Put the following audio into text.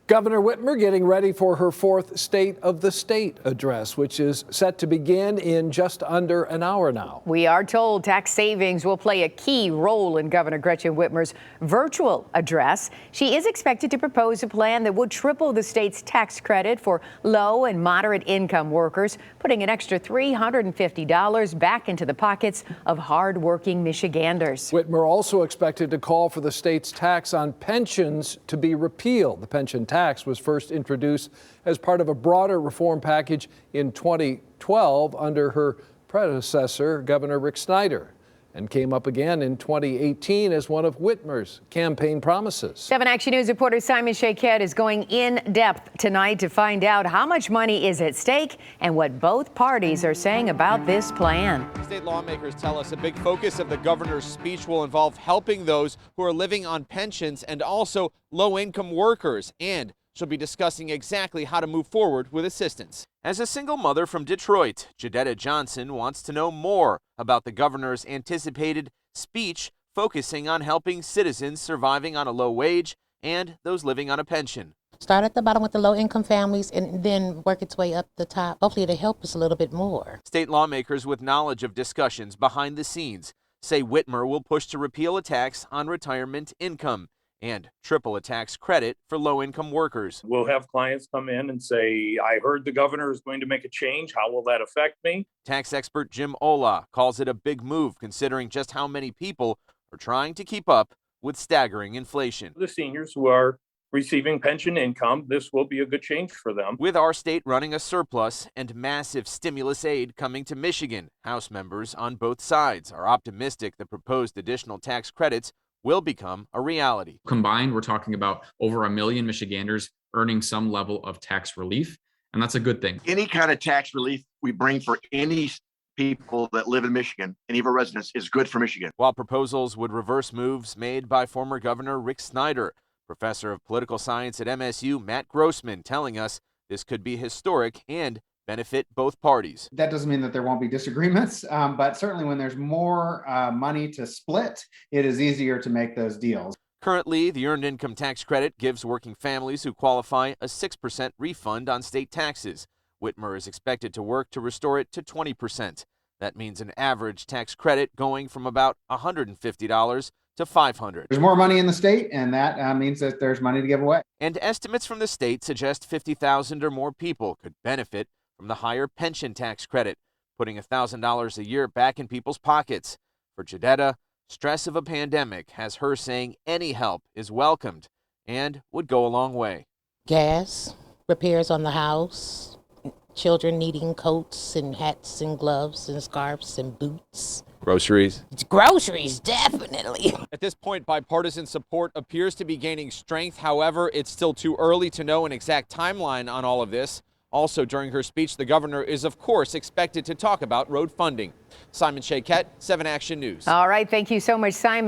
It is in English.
Governor Whitmer getting ready for her fourth State of the State address, which is set to begin in just under an hour now. We are told tax savings will play a key role in Governor Gretchen Whitmer's virtual address. She is expected to propose a plan that would triple the state's tax credit for low and moderate income workers, putting an extra $350 back into the pockets of hardworking Michiganders. Whitmer also expected to call for the state's tax on pensions to be repealed. The pension tax was first introduced as part of a broader reform package in 2012 under her predecessor, Governor Rick Snyder, and came up again in 2018 as one of Whitmer's campaign promises. 7 Action News reporter Simon Shaquette is going in depth tonight to find out how much money is at stake and what both parties are saying about this plan. State lawmakers tell us a big focus of the governor's speech will involve helping those who are living on pensions and also low-income workers, and she'll be discussing exactly how to move forward with assistance. As a single mother from Detroit, Jadetta Johnson wants to know more about the governor's anticipated speech focusing on helping citizens surviving on a low wage and those living on a pension. Start at the bottom with the low-income families and then work its way up the top. Hopefully it'll help us a little bit more. State lawmakers with knowledge of discussions behind the scenes say Whitmer will push to repeal a tax on retirement income and triple a tax credit for low-income workers. We'll have clients come in and say, I heard the governor is going to make a change. How will that affect me? Tax expert Jim Ola calls it a big move considering just how many people are trying to keep up with staggering inflation. The seniors who are receiving pension income, this will be a good change for them. With our state running a surplus and massive stimulus aid coming to Michigan, House members on both sides are optimistic the proposed additional tax credits will become a reality. Combined, we're talking about over 1 million Michiganders earning some level of tax relief, and that's a good thing. Any kind of tax relief we bring for any people that live in Michigan, any of our residents, is good for Michigan. While proposals would reverse moves made by former Governor Rick Snyder, professor of political science at MSU Matt Grossman telling us this could be historic and benefit both parties. That doesn't mean that there won't be disagreements, but certainly when there's more money to split, it is easier to make those deals. Currently, the Earned Income Tax Credit gives working families who qualify a 6% refund on state taxes. Whitmer is expected to work to restore it to 20%. That means an average tax credit going from about $150 to $500. There's more money in the state, and that means that there's money to give away. And estimates from the state suggest 50,000 or more people could benefit from the higher pension tax credit, putting $1,000 a year back in people's pockets. For Jadetta, stress of a pandemic has her saying any help is welcomed and would go a long way. Gas, repairs on the house, children needing coats and hats and gloves and scarves and boots. Groceries. Groceries, definitely. At this point, bipartisan support appears to be gaining strength. However, it's still too early to know an exact timeline on all of this. Also, during her speech, the governor is, of course, expected to talk about road funding. Simon Shaquette, 7 Action News. All right. Thank you so much, Simon.